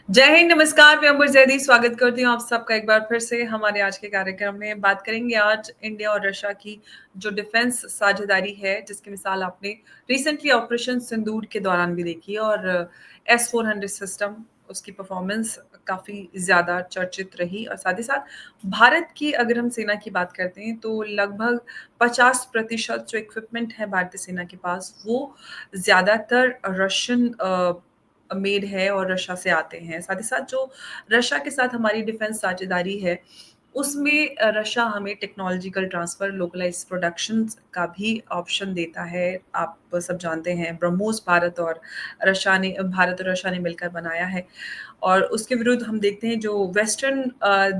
जय हिंद, नमस्कार। मैं अंबर जैदी स्वागत करती हूँ आप सबका एक बार फिर से हमारे आज के कार्यक्रम में। बात करेंगे आज इंडिया और रशिया की जो डिफेंस साझेदारी है, जिसकी मिसाल आपने रिसेंटली ऑपरेशन सिंदूर के दौरान भी देखी और S-400 सिस्टम उसकी परफॉर्मेंस काफ़ी ज़्यादा चर्चित रही और साथ ही साथ भारत की अगर हम सेना की बात करते हैं तो लगभग 50% जो इक्विपमेंट है भारतीय सेना के पास वो ज़्यादातर रशियन मेड है और रशिया से आते हैं। साथ ही साथ जो रशिया के साथ हमारी डिफेंस साझेदारी है, उसमें रशिया हमें टेक्नोलॉजिकल ट्रांसफ़र, लोकलाइज़्ड प्रोडक्शंस का भी ऑप्शन देता है। आप सब जानते हैं ब्रह्मोस भारत और रशिया ने मिलकर बनाया है और उसके विरुद्ध हम देखते हैं जो वेस्टर्न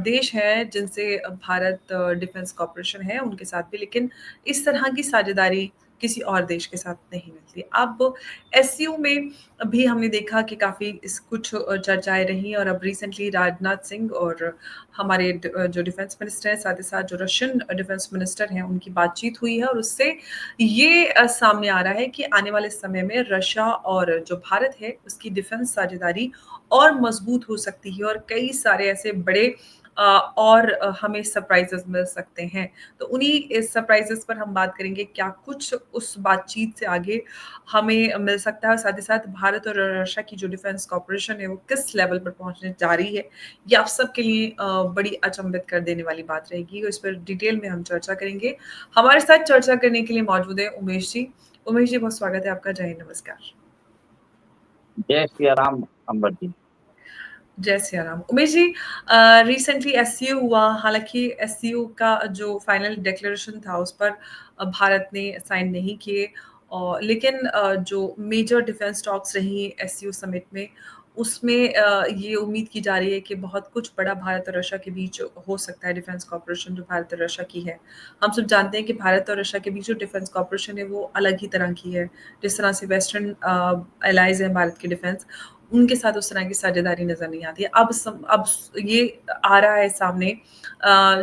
देश हैं जिनसे भारत डिफेंस कॉर्पोरेशन है, उनके साथ भी लेकिन इस तरह की साझेदारी किसी और देश के साथ नहीं मिलती। अब एससीओ में भी हमने देखा कि काफ़ी कुछ चर्चाएँ रहीं और अब रिसेंटली राजनाथ सिंह और हमारे जो डिफेंस मिनिस्टर हैं, साथ ही साथ जो रशियन डिफेंस मिनिस्टर हैं, उनकी बातचीत हुई है और उससे ये सामने आ रहा है कि आने वाले समय में रशिया और जो भारत है, उसकी डिफेंस साझेदारी और मजबूत हो सकती है और कई सारे ऐसे बड़े और हमें सरप्राइज़ेज़ मिल सकते हैं। तो उन्हीं इस सरप्राइज़ेज़ पर हम बात करेंगे, क्या कुछ उस बातचीत से आगे हमें मिल सकता है और साथ ही साथ भारत और रशिया की जो डिफेंस कॉर्पोरेशन है, वो किस लेवल पर पहुँचने जा रही है, ये आप सबके लिए बड़ी अचंभित कर देने वाली बात रहेगी और इस पर डिटेल में हम चर्चा करेंगे। हमारे साथ चर्चा करने के लिए मौजूद है उमेश जी। उमेश जी, बहुत स्वागत है आपका। जय हिंद, नमस्कार। जय सिया राम अंबर जी। जय सिया राम। उमेश जी, रिसेंटली एससीओ हुआ, हालाँकि एससीओ का जो फाइनल डिक्लेरेशन था उस पर भारत ने साइन नहीं किए लेकिन जो मेजर डिफेंस टॉक्स रही एससीओ समिट में, उसमें ये उम्मीद की जा रही है कि बहुत कुछ बड़ा भारत और रशिया के बीच हो सकता है डिफेंस कॉर्पोरेशन जो भारत और रशिया की है। हम सब जानते हैं कि भारत और रशिया के बीच जो डिफेंस कॉर्पोरेशन है वो अलग ही तरह की है। जिस तरह से वेस्टर्न एलाइज़ हैं भारत के डिफेंस, उनके साथ उस तरह की साझेदारी नज़र नहीं आती है। अब ये आ रहा है सामने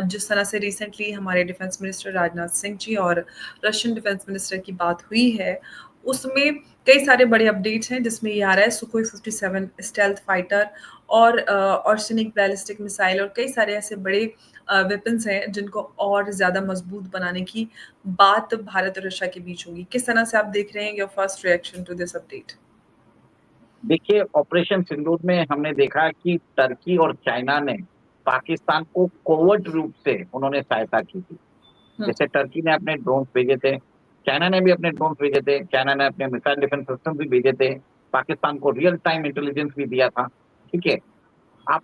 जिस तरह से रिसेंटली हमारे डिफेंस मिनिस्टर राजनाथ सिंह जी और रशियन डिफेंस मिनिस्टर की बात हुई है, उसमें कई सारे बड़े अपडेट्स हैं जिसमें ये आ रहा है सुखोई 57 स्टेल्थ फाइटर और ऑर्सेनिक बैलिस्टिक मिसाइल और कई सारे ऐसे बड़े वेपन्स हैं जिनको और ज़्यादा मजबूत बनाने की बात भारत और रशिया के बीच होगी। किस तरह से आप देख रहे हैं? Your first reaction to this update? देखिए, ऑपरेशन सिंदूर में हमने देखा कि टर्की और चाइना ने पाकिस्तान को कोवर्ट रूप से उन्होंने सहायता की थी। हुँ। जैसे टर्की ने अपने ड्रोन भेजे थे, चाइना ने भी अपने ड्रोन भेजे थे, चाइना ने अपने मिसाइल डिफेंस सिस्टम भी भेजे थे, पाकिस्तान को रियल टाइम इंटेलिजेंस भी दिया था। ठीक है। अब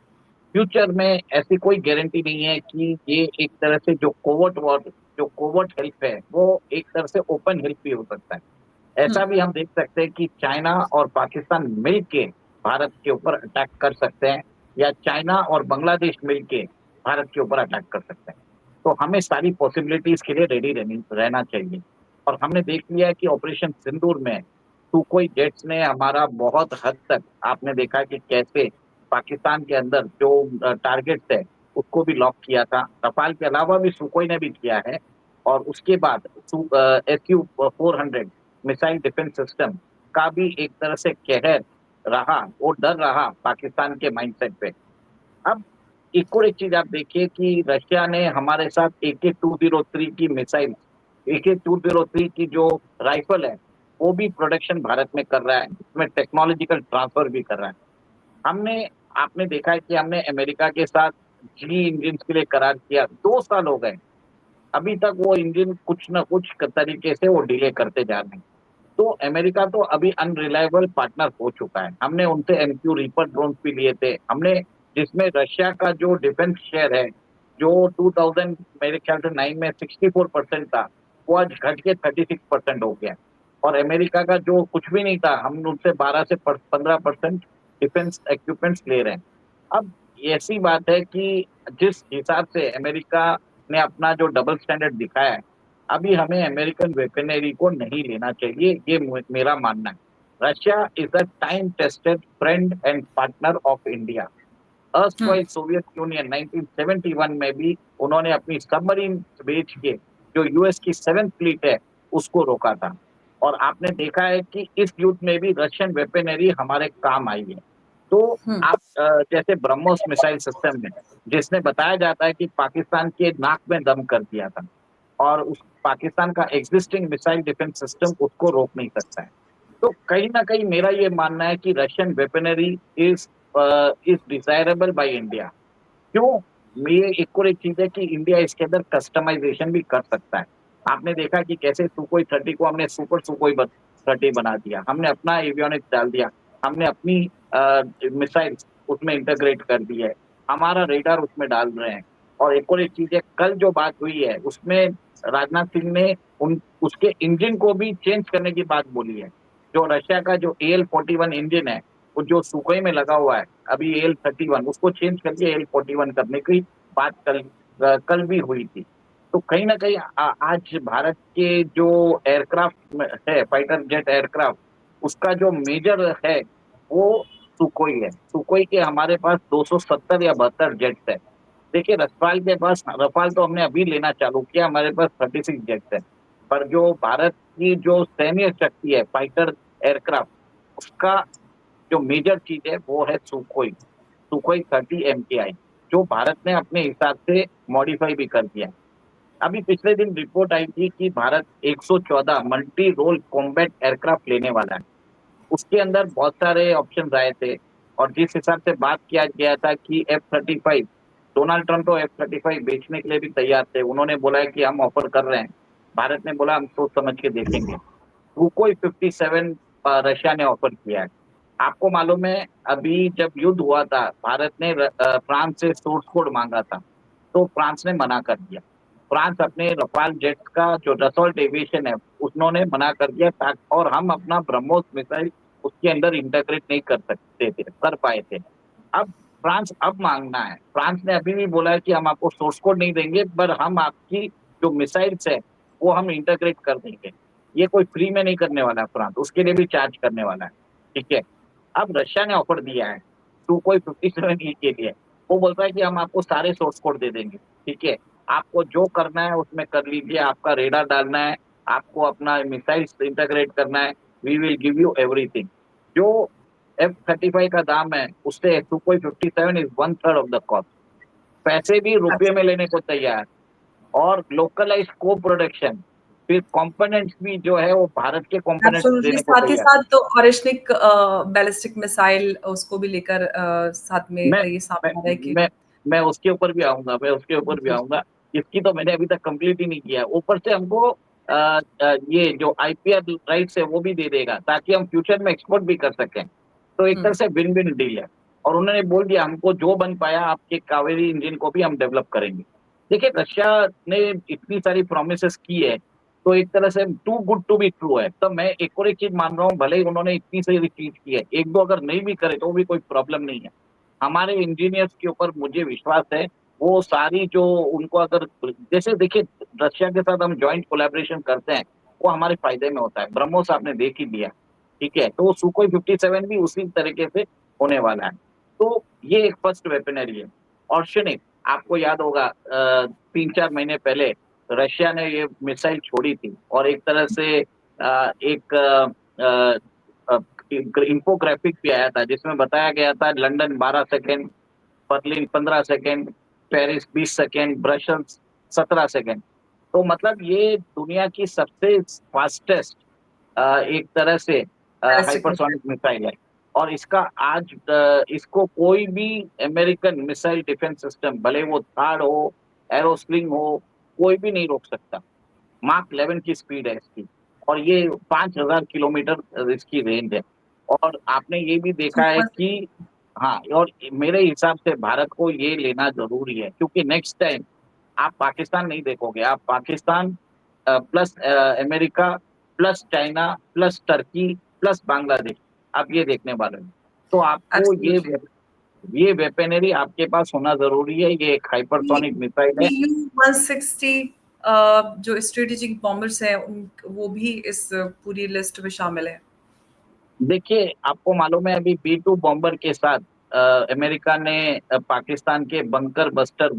फ्यूचर में ऐसी कोई गारंटी नहीं है कि ये एक तरह से जो कोवर्ट हेल्प है, वो एक तरह से ओपन हेल्प भी हो सकता है। हुँ। ऐसा भी हम देख सकते हैं कि चाइना और पाकिस्तान मिलके भारत के ऊपर अटैक कर सकते हैं या चाइना और बांग्लादेश मिलके भारत के ऊपर अटैक कर सकते हैं। तो हमें सारी पॉसिबिलिटीज के लिए रेडी रहना चाहिए। और हमने देख लिया है कि ऑपरेशन सिंदूर में सुखोई जेट्स ने हमारा बहुत हद तक आपने देखा कि कैसे पाकिस्तान के अंदर जो टारगेट्स है उसको भी लॉक किया था। रफाल के अलावा भी सुखोई ने भी किया है। और उसके बाद SU-400 मिसाइल डिफेंस सिस्टम का भी एक तरह से कहर रहा, वो डर रहा पाकिस्तान के माइंडसेट पे। अब एक और एक चीज आप देखिए कि रशिया ने हमारे साथ AK-203 की मिसाइल, AK-203 की जो राइफल है, वो भी प्रोडक्शन भारत में कर रहा है, इसमें टेक्नोलॉजिकल ट्रांसफर भी कर रहा है। हमने आपने देखा है कि हमने अमेरिका के साथ जी इंजन के लिए करार किया, 2 साल हो गए, अभी तक वो इंजन कुछ न कुछ तरीके से वो डिले करते जा रहे हैं। तो अमेरिका तो अभी अनरिलायबल पार्टनर हो चुका है। हमने उनसे MQ रीपर ड्रोन्स भी लिए थे। हमने जिसमें रशिया का जो डिफेंस शेयर है, जो 2000 मेरे ख्याल से 9 में 64% था, वो आज घट के 36% हो गया। और अमेरिका का जो कुछ भी नहीं था, हम उनसे 12 से 15% डिफेंस इक्विपमेंट्स ले रहे हैं। अब ऐसी बात है कि जिस हिसाब से अमेरिका ने अपना जो डबल स्टैंडर्ड दिखाया है, अभी हमें अमेरिकन वेपनरी को नहीं लेना चाहिए, ये मेरा मानना है। Russia is a time tested friend and partner of India. Hmm. Erstwhile Soviet union 1971 में भी उन्होंने अपनी सबमरीन बेच के जो यूएस की 7th फ्लीट है उसको रोका था। और आपने देखा है कि इस युद्ध में भी रशियन वेपनरी हमारे काम आई है। तो हुँ। आप जैसे ब्रह्मोस मिसाइल सिस्टम में जिसने बताया जाता है कि पाकिस्तान के नाक में दम कर दिया था और उस पाकिस्तान का एग्जिस्टिंग मिसाइल डिफेंस सिस्टम उसको रोक नहीं सकता है। तो कहीं न कहीं मेरा ये मानना है कि Russian weaponry is is desirable by India. क्यों? ये एक और एक चीज़ है कि इंडिया इसके अंदर कस्टमाइज़ेशन भी कर सकता है। आपने देखा कि कैसे सुकोई 30 को हमने सुपर सुकोई 30 बना दिया। हमने अपना एवियोनिक्स डाल दिया। हमने अपनी मिसाइल्स उसमें इंटीग्रेट कर दी है। हमारा रेडार उसमें डाल रहे हैं। और एक और एक चीज़ है, कल जो बात हुई है, उसमें राजनाथ सिंह ने उन उसके इंजन को भी चेंज करने की बात बोली है। जो रशिया का जो AL-41 इंजन है, वो जो सुकोई में लगा हुआ है, अभी AL-31 उसको चेंज करके AL-41 करने की बात कल भी हुई थी। तो कहीं न कहीं आज भारत के जो एयरक्राफ्ट में है, फाइटर जेट एयरक्राफ्ट, उसका जो मेजर है, वो सुकोई है। सुकोई के हमारे पास 270 या 72 जेट्स हैं। देखिए रफाल तो हमने अभी लेना चालू किया, हमारे पास 36 जेट्स हैं। पर जो भारत की जो सैन्य शक्ति है, फाइटर एयरक्राफ्ट, उसका जो मेजर चीज़ है वो है सुखोई 30 MKI, जो भारत ने अपने हिसाब से मॉडिफाई भी कर दिया है। अभी पिछले दिन रिपोर्ट आई थी कि Bharat 114 multi role combat aircraft लेने वाला है। उसके अंदर बहुत सारे ऑप्शंस आए थे और जिस हिसाब से बात किया गया था कि F-35, डोनाल्ड ट्रम्प तो F-35 बेचने के लिए भी तैयार थे। उन्होंने बोला है कि हम ऑफर कर रहे हैं। भारत ने बोला हम सोच समझ के देखेंगे। सुकोई 57 रशिया ने ऑफर किया है। आपको मालूम है अभी जब युद्ध हुआ था, भारत ने फ्रांस से सोर्स कोड माँगा था, तो फ्रांस ने मना कर दिया। फ्रांस अपने रफाल जेट्स का जो डसॉल्ट एविएशन है, उन्होंने मना कर दिया और हम अपना ब्रह्मोस मिसाइल उसके अंदर इंटीग्रेट नहीं कर पाए थे। अब फ्रांस अब माँगना है। फ्रांस ने अभी भी बोला है कि हम आपको सोर्स कोड नहीं देंगे, पर हम आपकी जो मिसाइल्स है, वो हम इंटीग्रेट कर देंगे। ये कोई फ्री में नहीं करने वाला है फ्रांस, उसके लिए भी चार्ज करने वाला है, ठीक है? अब रशिया ने ऑफर दिया है, सुकोई 57 के लिए। वो बोलता है कि हम आपको सारे सोर्स कोड दे देंगे, ठीक है? आपको जो करना है उसमें कर लीजिए, आपका रेडार डालना है, आपको अपना मिसाइल्स इंटीग्रेट करना है, we will give you everything. जो F-35 का दाम है, उससे Sukhoi 57 is 1/3 of the cost. पैसे भी रुपए में लेने को तैयार और लोकलाइज्ड को-प्रोडक्शन, फिर कंपोनेंट्स भी जो है वो भारत के कंपोनेंट्स एब्सोल्युटली, देने को साथ ही तैयार। साथ तो ऑरिशनिक बैलिस्टिक मिसाइल उसको भी लेकर साथ में मैं ये मैं सामने आ रहा है कि मैं मैं उसके ऊपर भी आऊँगा, मैं उसके ऊपर भी जी, आऊँगा। इसकी तो मैंने अभी तक कंप्लीट ही नहीं किया है। ऊपर से हमको ये जो IPR राइट्स है वो भी दे देगा ताकि हम फ्यूचर में एक्सपोर्ट भी कर सकें। तो एक हुँ, तरह से विन-विन डील है और उन्होंने बोल दिया हमको जो बन पाया आपके कावेरी इंजन को भी हम डेवलप करेंगे। देखिए रशिया ने इतनी सारी प्रोमिसेस की है, तो एक तरह से too good to be true है। तो मैं एक और एक चीज़ मान रहा हूँ, भले ही उन्होंने इतनी सारी चीज़ की है, 1-2 अगर नहीं भी करे तो भी कोई प्रॉब्लम नहीं है। हमारे इंजीनियर्स के ऊपर मुझे विश्वास है, वो सारी जो उनको अगर जैसे देखिए रशिया के साथ हम जॉइंट कोलैबोरेशन करते हैं, वो हमारे फ़ायदे में होता है। ब्रह्मोस आपने देख ही लिया, ठीक है? तो सुकोई 57 भी उसी तरीके से होने वाला है। तो ये एक फर्स्ट वेपनरी है। ऑर्शनिक आपको याद होगा 3-4 महीने पहले रशिया ने ये मिसाइल छोड़ी थी और एक तरह से एक अ, इंफोग्राफिक भी आया था जिसमें बताया गया था London 12 second, Berlin 15 second, Paris 20 second, Brussels 17 second. तो मतलब ये दुनिया की सबसे फास्टेस्ट एक तरह से बैलिस्टिक मिसाइल। हाइपरसोनिक मिसाइल है और इसको कोई भी अमेरिकन मिसाइल डिफेंस सिस्टम भले वो थार्ड हो, एरोस्लिंग हो, कोई भी नहीं रोक सकता। माक 11 की स्पीड है इसकी और ये 5000 किलोमीटर इसकी रेंज है और आपने ये भी देखा है सुपर कि हाँ, और मेरे हिसाब से भारत को ये लेना ज़रूरी है क्योंकि नेक्स्ट टाइम आप पाकिस्तान नहीं देखोगे, आप Pakistan plus America, plus China, plus Turkey, plus Bangladesh, आप ये देखने वाले हैं। तो आपको एब्सोल्युटली। ये वेपनरी आपके पास होना ज़रूरी है, ये एक हाइपरसोनिक मिसाइल है। TU-160 जो स्ट्रेटेजिक बॉम्बर्स हैं उन वो भी इस पूरी लिस्ट में शामिल है। देखिए, आपको मालूम है अभी B-2 बॉम्बर के साथ अमेरिका ने पाकिस्तान के बंकर बस्टर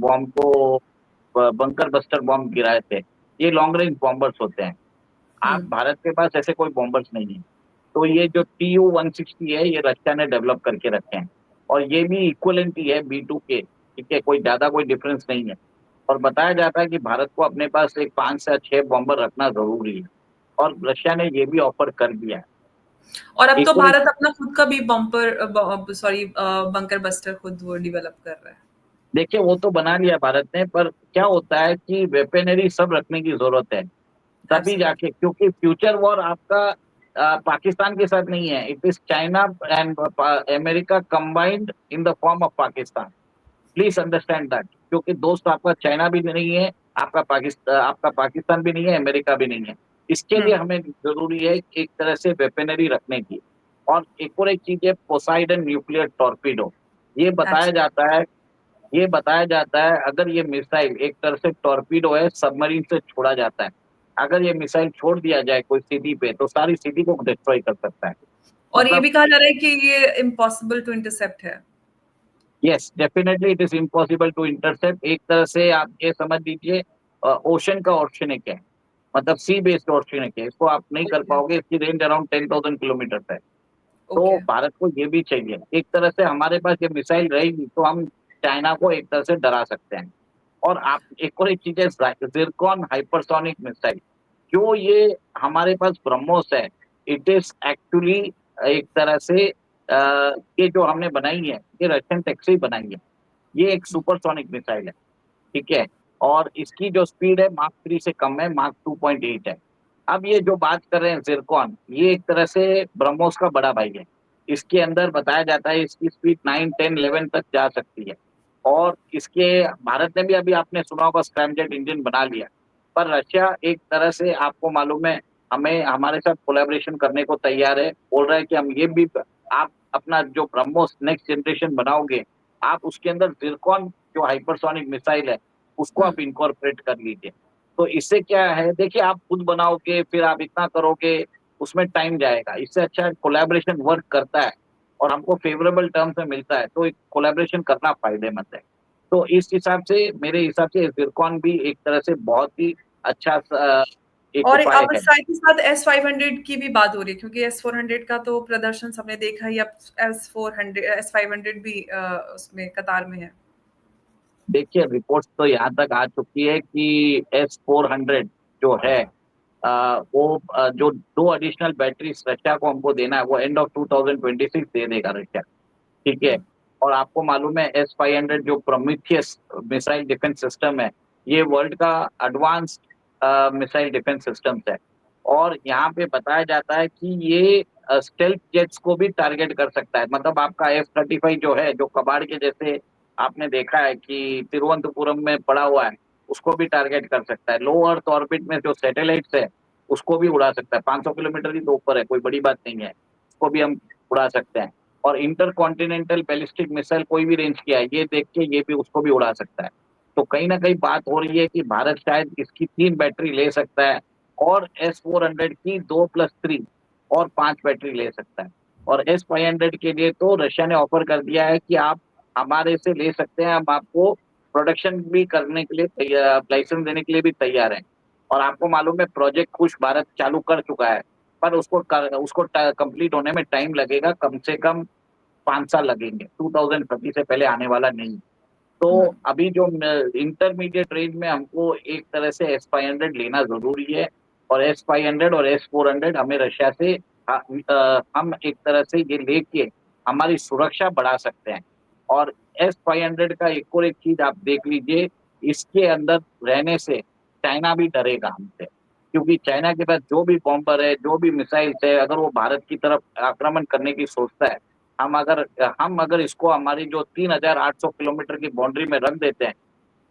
बॉम्ब गिराए थे। ये लॉन्ग रेंज बॉम्बर्स होते हैं। हुँ, आप भारत के पास ऐसे कोई बॉम्बर्स नहीं है। तो ये जो TU-160 है, ये रशिया ने डेवलप करके रखे हैं। और ये भी इक्वलेंट ही है B2 के, ठीक है, कोई ज्यादा कोई डिफरेंस नहीं है। और बताया जाता है कि भारत को अपने पास एक 5 से 6 बॉम्बर रखना जरूरी है, और रशिया ने ये भी ऑफर कर दिया है। और अब तो एक और भारत अपना खुद का भी बंकर बस्टर खुद वो डेवलप कर रहा है। देखिए, वो तो बना लिया भारत ने, पर क्या होता है कि वेपनरी सब रखने की जरूरत है, तभी एब्सोल्युटली। जाके, क्योंकि फ्यूचर वॉर आपका पाकिस्तान के साथ नहीं है, it is China and America combined in the form of Pakistan. Please understand that, क्योंकि दोस्त आपका चाइना भी नहीं है, आपका पाकिस्तान भी नहीं है, अमेरिका भी नहीं है। इसके लिए हुँ, हमें जरूरी है एक तरह से वेपनरी रखने की। और एक चीज है, पोसाइडन न्यूक्लियर टॉर्पीडो। ये बताया एब्सोल्युटली। जाता है ये बताया जाता है अगर ये मिसाइल एक तरह से टॉर्पीडो है, सबमरीन से छोड़ा जाता है, अगर ये मिसाइल छोड़ दिया जाए कोई सिटी पे, तो सारी सिटी को डिस्ट्रॉय कर सकता है। और ये मतलब भी कहा जा रहा है कि ये इम्पॉसिबल टू इंटरसेप्ट है। Yes, definitely it is impossible to intercept. एक तरह से आप ये समझ लीजिए, ओशन का ऑर्शनिक है, मतलब सी बेस्ड ऑर्शनिक है, इसको आप नहीं कर ओके, पाओगे, इसकी रेंज अराउंड 10,000 किलोमीटर है। तो ओके। भारत को ये भी चाहिए, एक तरह से हमारे पास ये मिसाइल रहेगी तो हम चाइना को एक तरह से डरा सकते हैं। और आप एक और एक चीज है, जिरकॉन हाइपरसोनिक मिसाइल, जो ये हमारे पास ब्रह्मोस है, इट इज एक्चुअली एक तरह से ये जो हमने बनाई है, ये रशियन टेक से ही बनाई है। ये एक सुपरसोनिक मिसाइल है, ठीक है, और इसकी जो स्पीड है मार्क 3 से कम है, मार्क 2.8 है। अब ये जो बात कर रहे हैं जिरकॉन, ये एक तरह से ब्रह्मोस का बड़ा भाई है। इसके अंदर बताया जाता है इसकी स्पीड 9, 10, 11 तक जा सकती है। और इसके भारत ने भी, अभी आपने सुना होगा, स्क्रैमजेट इंजन बना लिया। पर रशिया एक तरह से, आपको मालूम है, हमें हमारे साथ कोलैबोरेशन करने को तैयार है, बोल रहा है कि हम ये भी, आप अपना जो ब्रह्मोस नेक्स्ट जनरेशन बनाओगे, आप उसके अंदर जिरकॉन जो हाइपरसोनिक मिसाइल है उसको हुँ। आप इनकॉर्पोरेट कर लीजिए। तो इससे क्या है, देखिए, आप खुद बनाओगे फिर आप इतना करोगे, उसमें टाइम जाएगा। इससे अच्छा कोलैबोरेशन वर्क करता है और हमको फेवरेबल टर्म्स में मिलता है, तो कोलैबोरेशन करना फायदेमंद है। तो इस हिसाब से, मेरे हिसाब से जिरकॉन भी एक तरह से बहुत ही अच्छा एक और उपाय अब है। साथ ही साथ S-500 की भी बात हो रही है क्योंकि S-400 का तो प्रदर्शन सबने देखा ही, अब S-400 S-500 भी उसमें कतार में है। देखिए, रिपोर्ट्स तो यहाँ तक आ चुकी है कि S-400 जो है, वो जो 2 एडिशनल बैटरीज रशिया को हमको देना है, वो एंड ऑफ 2026 दे देगा रशिया, ठीक है। हुँ, और आपको मालूम है S-500 जो प्रोमीथियस मिसाइल डिफेंस सिस्टम है, ये वर्ल्ड का एडवांस्ड मिसाइल डिफेंस सिस्टम है। और यहाँ पे बताया जाता है कि ये स्टेल्थ जेट्स को भी टारगेट कर सकता है, मतलब आपका F-35 जो है, जो कबाड़ के जैसे आपने देखा है कि तिरुवनंतपुरम में पड़ा हुआ है, उसको भी टारगेट कर सकता है। लो अर्थ ऑर्बिट में जो सैटेलाइट्स है उसको भी उड़ा सकता है, 500 किलोमीटर ही तो ऊपर है, कोई बड़ी बात नहीं है, उसको भी हम उड़ा सकते हैं। और इंटर कॉन्टिनेंटल बैलिस्टिक मिसाइल कोई भी रेंज किया है, ये देख के ये भी उसको भी उड़ा सकता है। तो कहीं ना कहीं बात हो रही है कि भारत शायद इसकी 3 बैटरी ले सकता है, और S-400 की 2+3 और 5 बैटरी ले सकता है। और S-500 के लिए तो रशिया ने ऑफर कर दिया है कि आप हमारे से ले सकते हैं, हम आपको प्रोडक्शन भी करने के लिए तैयार, लाइसेंस देने के लिए भी तैयार है। और आपको मालूम है, प्रोजेक्ट कुछ भारत चालू कर चुका है, पर उसको कंप्लीट होने में टाइम लगेगा, कम से कम 5 साल लगेंगे, 2030 से पहले आने वाला नहीं। तो हुँ। अभी जो इंटरमीडिएट रेंज में हमको एक तरह से S-500 लेना जरूरी है। और S-500 और S-400 हमें रशिया से हम एक तरह से ये लेके हमारी सुरक्षा बढ़ा सकते हैं। और S-500 का एक और एक चीज आप देख लीजिए, इसके अंदर रहने से चाइना भी डरेगा हमसे, क्योंकि चाइना के पास जो भी बॉम्बर है, जो भी मिसाइल्स है, अगर वो भारत की तरफ आक्रमण करने की सोचता है, हम अगर इसको हमारी जो 3,800 किलोमीटर की बाउंड्री में रख देते हैं,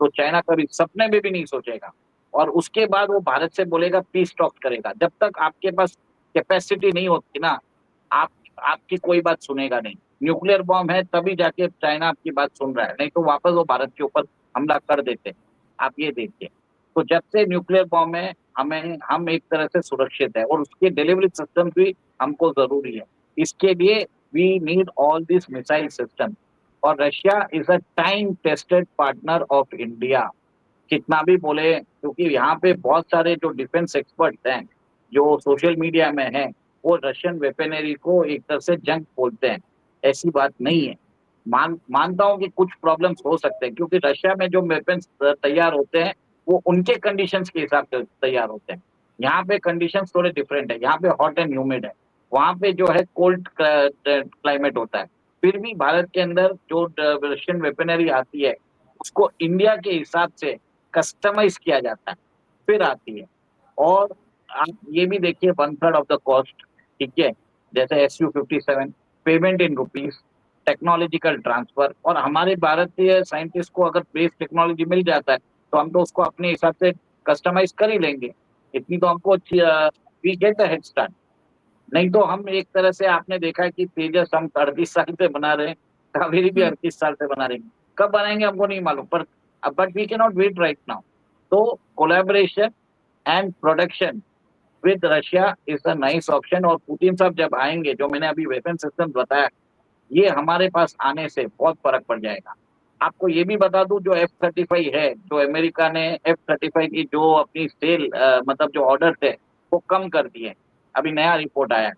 तो चाइना कभी सपने में भी नहीं सोचेगा। और उसके बाद वो भारत से बोलेगा, पीस टॉक करेगा। जब तक आपके पास कैपेसिटी नहीं होती ना, आप आपकी कोई बात सुनेगा नहीं। न्यूक्लियर बॉम्ब है तभी जाके चाइना आपकी बात सुन रहा है, नहीं तो वापस वो भारत के ऊपर हमला कर देते। आप ये देखिए। तो जब से न्यूक्लियर बॉम्ब है, हम एक तरह से सुरक्षित है, और उसके डिलीवरी सिस्टम भी हमको जरूरी है। इसके लिए we need all this missile system. और Russia is a time tested partner of India, कितना भी बोले, क्योंकि यहाँ पे बहुत सारे जो डिफेंस एक्सपर्ट हैं, जो सोशल मीडिया में हैं, वो रशियन वेपनरी को एक तरह से जंग बोलते हैं। ऐसी बात नहीं है। मानता हूँ कि कुछ प्रॉब्लम्स हो सकते हैं, क्योंकि रशिया में जो वेपन्स तैयार होते हैं वो उनके कंडीशंस के हिसाब से तैयार होते हैं। यहाँ पे कंडीशंस थोड़े डिफरेंट है, यहाँ पे हॉट एंड ह्यूमिड है, वहाँ पे जो है कोल्ड क्लाइमेट होता है। फिर भी भारत के अंदर जो रशियन वेपनरी आती है उसको इंडिया के हिसाब से कस्टमाइज किया जाता है, फिर आती है। और आप ये भी देखिए, 1/3 ऑफ द कॉस्ट, ठीक है, जैसे SU-57, payment in rupees, technological transfer. और हमारे भारतीय साइंटिस्ट को अगर बेस टेक्नोलॉजी मिल जाता है तो हम तो उसको अपने हिसाब से कस्टमाइज कर ही लेंगे। इतनी तो हमको we get the head start. नहीं तो हम एक तरह से, आपने देखा है कि तेजस हम 38 साल से बना रहे हैं, कावेरी भी हुँ, 38 साल से बना रहे हैं, कब बनाएंगे हमको नहीं मालूम, पर but we can not wait right now. तो collaboration and production with Russia is a nice option. और पुतिन साहब जब आएंगे, जो मैंने अभी वेपन सिस्टम बताया, ये हमारे पास आने से बहुत फर्क पड़ जाएगा। आपको ये भी बता दूं, जो F-35 है, जो अमेरिका ने F-35 की जो अपनी सेल, मतलब जो ऑर्डर थे वो कम कर दिए। अभी नया रिपोर्ट आया है,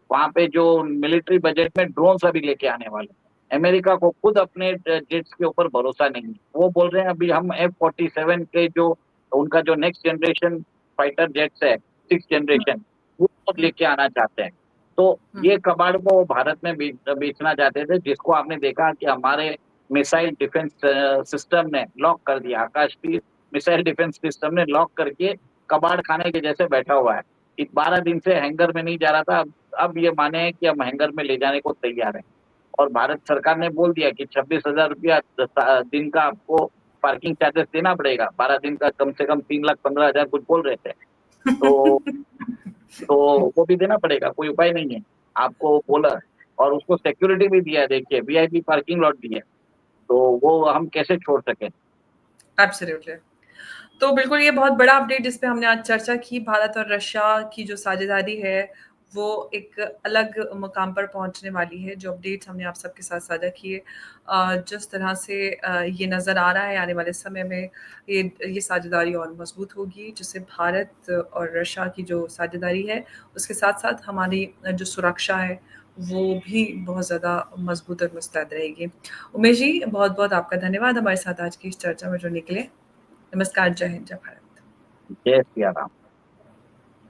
वहां पे जो मिलिट्री बजट में ड्रोन्स अभी लेके आने वाले हैं। अमेरिका को खुद अपने जेट्स के ऊपर भरोसा नहीं है, वो बोल रहे हैं अभी हम F-47 के जो उनका जो नेक्स्ट जनरेशन फाइटर जेट्स है, 6th जनरेशन, वो खुद हुँ, लेके आना चाहते हैं। तो हुँ, ये कबाड़ को वो भारत में बेचना चाहते थे, जिसको आपने देखा कि हमारे मिसाइल डिफेंस सिस्टम ने लॉक कर दिया, आकाश की मिसाइल डिफेंस सिस्टम ने लॉक करके कबाड़ खाने के जैसे बैठा हुआ है। 12 दिन से हैंगर में नहीं जा रहा था, अब ये माने हैं कि हम हैंगर में ले जाने को तैयार हैं। और भारत सरकार ने बोल दिया कि 26,000 रुपया दिन का आपको पार्किंग चार्जेस देना पड़ेगा, 12 दिन का कम से कम 3,15,000 कुछ बोल रहे थे। तो तो वो भी देना पड़ेगा, कोई उपाय नहीं है, आपको बोला। और उसको सिक्योरिटी भी दिया है, देखिए VIP पार्किंग लॉट भी है, तो वो हम कैसे छोड़ सकें। एब्सोल्युटली। तो बिल्कुल ये बहुत बड़ा अपडेट जिस पे हमने आज चर्चा की, भारत और रशिया की जो साझेदारी है, वो एक अलग मुकाम पर पहुँचने वाली है। जो अपडेट्स हमने आप सबके साथ साझा किए, जिस तरह से ये नज़र आ रहा है आने वाले समय में ये साझेदारी और मज़बूत होगी, जिससे भारत और रशिया की जो साझेदारी है, उसके साथ-साथ हमारी जो सुरक्षा है, वो भी बहुत ज़्यादा मज़बूत और मुस्तैद रहेगी। उमेश जी, बहुत-बहुत आपका धन्यवाद हमारे साथ आज की इस चर्चा में जुड़ने के लिए। नमस्कार, जय हिंद, जय भारत। जय सिया राम।